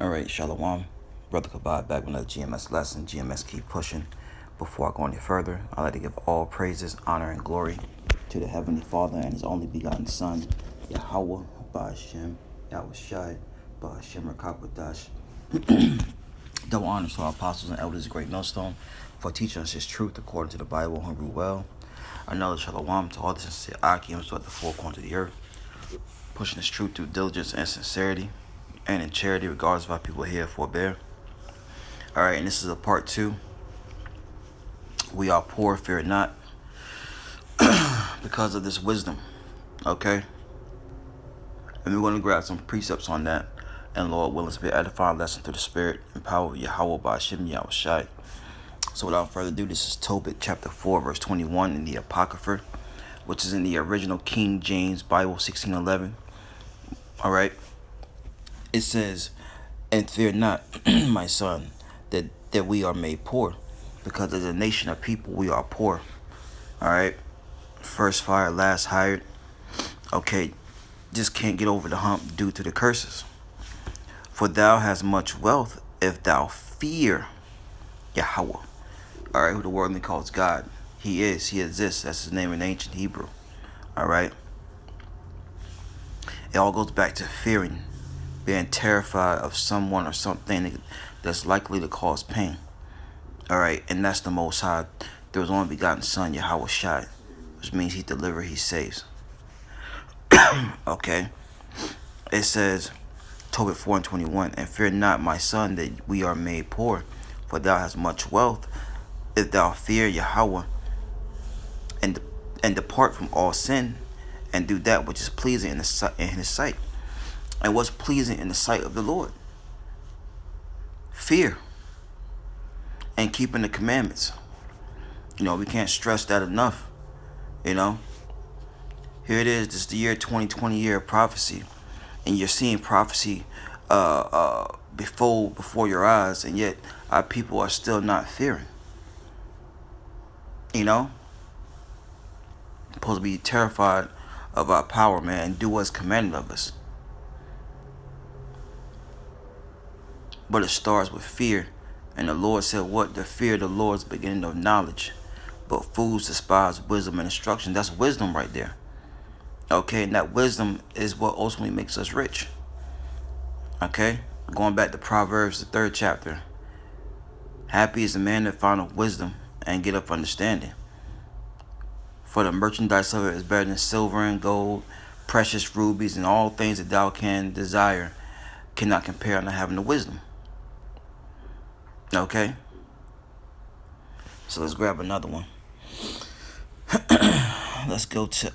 Alright, Shalom. Brother Kabad back with another GMS lesson. GMS keep pushing. Before I go any further, I'd like to give all praises, honor, and glory to the Heavenly Father and His only begotten Son, YAHAWAH, BAHASHAM, YAHAWASHI, BAHASHAM, Rakakadash. Double honors to our apostles and elders of Great Millstone for teaching us His truth according to the Bible and rule well. Another Shalom to all the sincere Akims at the four corners of the earth, pushing His truth through diligence and sincerity, and in charity, regardless of how people here forbear. Alright, and this is a part 2. We are poor, fear not, because of this wisdom. Okay? And we're going to grab some precepts on that. And Lord willing, to be an edifying lesson through the Spirit and power of Yahawah, BAHASHAM, YAHAWASHI. So without further ado, this is Tobit chapter 4, verse 21 in the Apocrypha, which is in the original King James Bible, 1611. Alright? It says, "And fear not, my son, that we are made poor, because as a nation of people we are poor." Alright? First fired, last hired. Okay, just can't get over the hump due to the curses. "For thou hast much wealth if thou fear Yahawah." Alright, who the worldly calls God. He is, He exists. That's His name in ancient Hebrew. Alright? It all goes back to fearing, being terrified of someone or something that's likely to cause pain. Alright, and that's the Most High, through His only begotten Son, YAHAWASHI, which means He delivers, He saves. Okay, it says, Tobit 4 and 21, "And fear not, my son, that we are made poor, for thou hast much wealth, if thou fear Yahawah, and depart from all sin, and do that which is pleasing in His sight." And what's pleasing in the sight of the Lord? Fear and keeping the commandments. We can't stress that enough. Here it is. This is the year 2020, year of prophecy, and you're seeing prophecy before your eyes, and yet our people are still not fearing. Supposed to be terrified of our power, man, and do what's commanded of us. But it starts with fear. And the Lord said, what? The fear of the Lord is the beginning of knowledge. But fools despise wisdom and instruction. That's wisdom right there. Okay, and that wisdom is what ultimately makes us rich. Okay, going back to Proverbs, the 3rd chapter. "Happy is the man that findeth wisdom and getteth understanding. For the merchandise of it is better than silver and gold, precious rubies, and all things that thou can desire cannot compare unto having the wisdom." Okay, so let's grab another one. Let's go to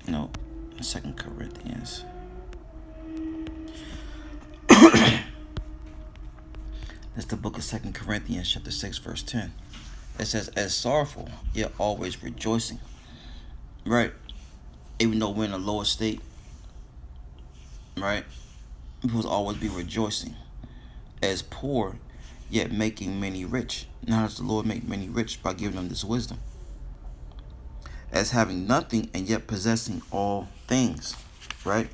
no, 2 Corinthians. That's the book of 2 Corinthians chapter 6 verse 10. It says, "As sorrowful, yet always rejoicing." Right? Even though we're in a lower state, right? We will always be rejoicing. "As poor, yet making many rich." Now, how does the Lord make many rich? By giving them this wisdom. "As having nothing, and yet possessing all things." Right?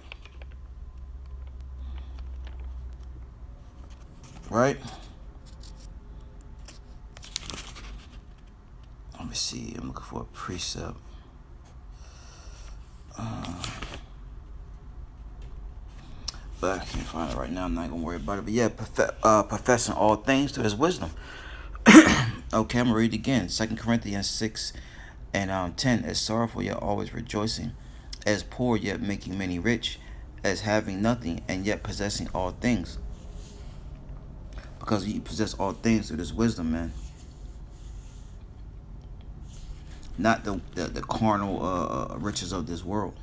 Right? Let me see. I'm looking for a precept. But I can't find it right now. I'm not going to worry about it. But yeah, professing all things to His wisdom. Okay, I'm going to read it again. 2 Corinthians 6 and 10. "As sorrowful, yet always rejoicing. As poor, yet making many rich. As having nothing, and yet possessing all things." Because you possess all things through this wisdom, man. Not the carnal riches of this world.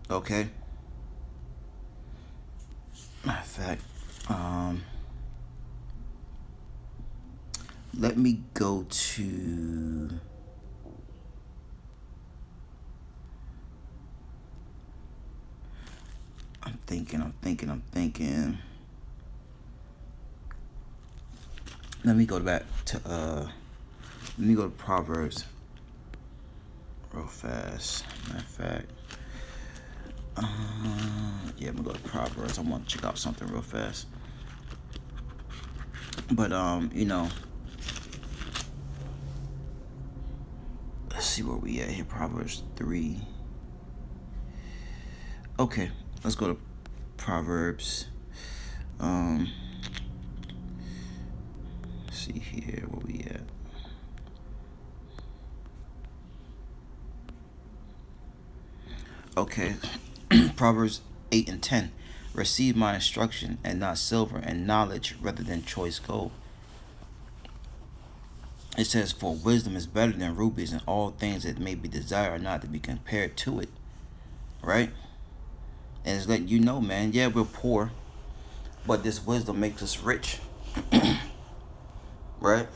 Okay? Matter of fact, let me go to... I'm thinking. Let me go back to Let me go to Proverbs real fast. Matter of fact. Yeah, I'm gonna go to Proverbs. I want to check out something real fast. But let's see where we at here. Proverbs 3. Okay, let's go to Proverbs. Let's see here where we at. Okay, Proverbs 8 and 10. Receive my instruction, and not silver, and knowledge rather than choice gold. It says, for wisdom is better than rubies, and all things that may be desired are not to be compared to it. Right? And it's letting you know, man, yeah, we're poor, but this wisdom makes us rich. Right?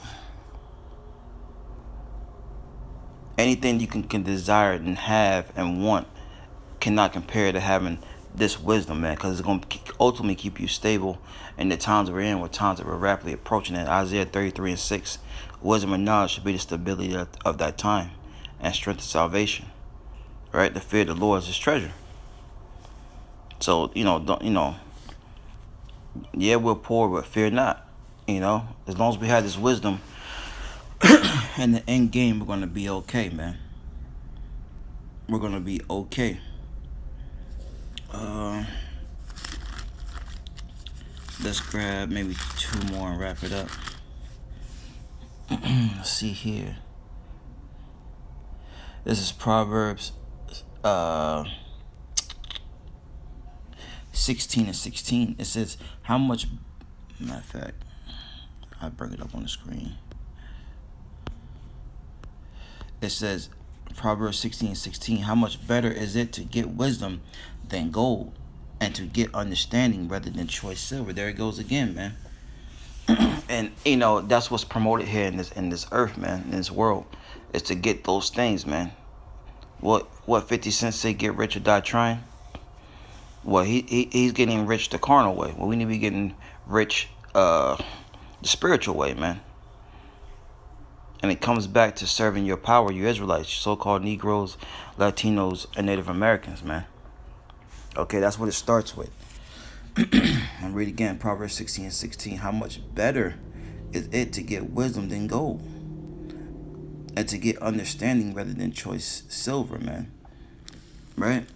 Anything you can desire and have and want cannot compare to having this wisdom, man, because it's going to ultimately keep you stable in the times we're in, with times that we're rapidly approaching. In Isaiah 33 and 6, wisdom and knowledge should be the stability of that time and strength of salvation. Right? The fear of the Lord is his treasure. So, yeah, we're poor, but fear not. As long as we have this wisdom in the end game, we're going to be okay, man. We're going to be okay. Let's grab maybe 2 more and wrap it up. Let's see here. This is Proverbs 16 and 16. It says, how much, matter of fact, I'll bring it up on the screen. It says, Proverbs 16 and 16, how much better is it to get wisdom than gold, and to get understanding rather than choice silver. There it goes again, man. And that's what's promoted here in this earth, man, in this world, is to get those things, man. What 50 Cent say, get rich or die trying? Well, he's getting rich the carnal way. Well, we need to be getting rich the spiritual way, man. And it comes back to serving your power, you Israelites, so-called Negroes, Latinos, and Native Americans, man. Okay, that's what it starts with. And read again, Proverbs 16 and 16. How much better is it to get wisdom than gold, and to get understanding rather than choice silver, man. Right?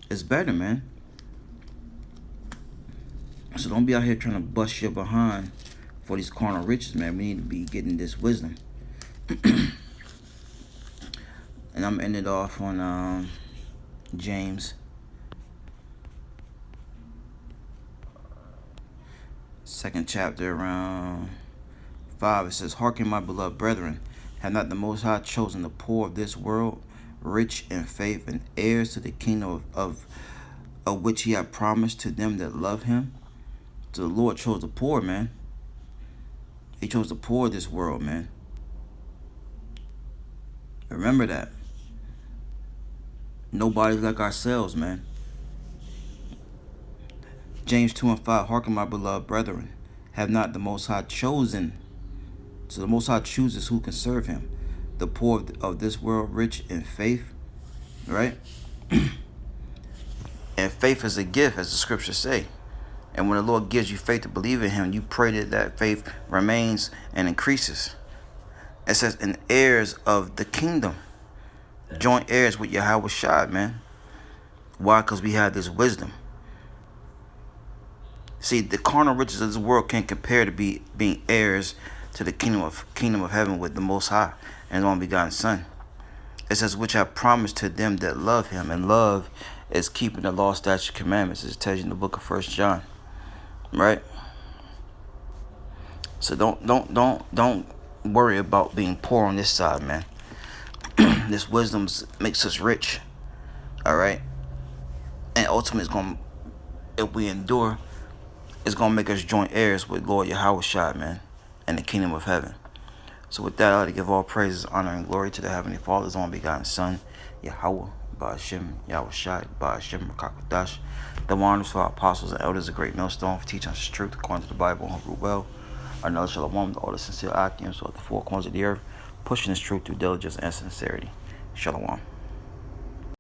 It's better, man. So don't be out here trying to bust your behind for these carnal riches, man. We need to be getting this wisdom. And I'm ending it off on James 2nd chapter, around 5. It says, hearken, my beloved brethren, have not the Most High chosen the poor of this world, rich in faith, and heirs to the kingdom of which he had promised to them that love him? So the Lord chose the poor, man. He chose the poor of this world, man. Remember that. Nobody's like ourselves, man. James 2 and 5, hearken, my beloved brethren, have not the Most High chosen. So the Most High chooses who can serve him. The poor of this world, rich in faith, right? And faith is a gift, as the scriptures say. And when the Lord gives you faith to believe in him, you pray that faith remains and increases. It says, and heirs of the kingdom. Joint heirs with YAHAWASHI, man. Why? Because we have this wisdom. See, the carnal riches of this world can't compare to being heirs to the kingdom of heaven with the Most High and his only begotten Son. It says, which I promised to them that love him. And love is keeping the law, statutes, commandments, as it tells you in the book of 1 John. Right? So don't worry about being poor on this side, man. This wisdom makes us rich. All right? And ultimately, it's going to, if we endure, it's going to make us joint heirs with Lord YAHAWASHI, man, and the kingdom of heaven. So with that, I like to give all praises, honor, and glory to the Heavenly Father's only begotten Son, YAHAWAH, BAHASHAM, YAHAWASHI, BAHASHAM, the honors for our apostles and elders, a great millstone for teaching us the truth according to the Bible, and rule well. Another shalom to all the sincere Akims of the four corners of the earth, pushing this truth through diligence and sincerity. Shalom.